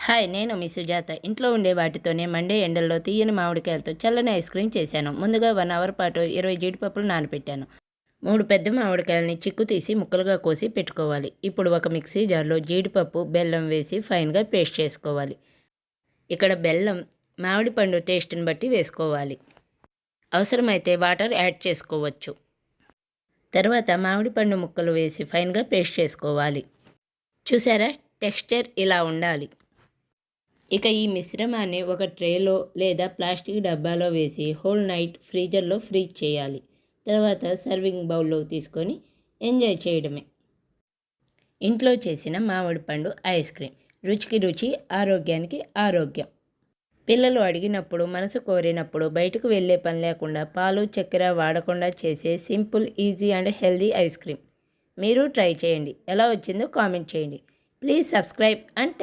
Hi, నేను మీ సుజాత. ఇంట్లో ఉండే వాటితోనే మండే ఎండల్లో తీయని మామిడికాయలతో చల్లని ఐస్ క్రీమ్ చేశాను. ముందుగా 1 అవర్ పాటు 20 జీడిపప్పులు నానబెట్టాను. 3 పెద్ద మామిడికాయలని చిక్కు తీసి ముక్కలుగా కోసి పెట్టుకోవాలి. ఇప్పుడు ఒక మిక్సీ జార్లో జీడిపప్పు, బెల్లం వేసి ఫైన్గా పేస్ట్ చేసుకోవాలి. ఇక్కడ బెల్లం మామిడి పండు టేస్ట్ని బట్టి వేసుకోవాలి. అవసరమైతే వాటర్ యాడ్ చేసుకోవచ్చు. తర్వాత మామిడి పండు ముక్కలు వేసి ఫైన్గా పేస్ట్ చేసుకోవాలి. చూసారా, టెక్స్చర్ ఇలా ఉండాలి. ఇక ఈ మిశ్రమాన్ని ఒక ట్రేలో లేదా ప్లాస్టిక్ డబ్బాలో వేసి హోల్ నైట్ ఫ్రీజర్లో ఫ్రీజ్ చేయాలి. తర్వాత సర్వింగ్ బౌల్లో తీసుకొని ఎంజాయ్ చేయడమే. ఇంట్లో చేసిన మామిడి పండు ఐస్ క్రీమ్, రుచికి రుచి, ఆరోగ్యానికి ఆరోగ్యం. పిల్లలు అడిగినప్పుడు, మనసు కోరినప్పుడు బయటకు వెళ్ళే పని లేకుండా పాలు, చక్కెర వాడకుండా చేసే simple, easy and healthy ice cream మీరు ట్రై చేయండి. ఎలా వచ్చిందో కామెంట్ చేయండి. Please subscribe and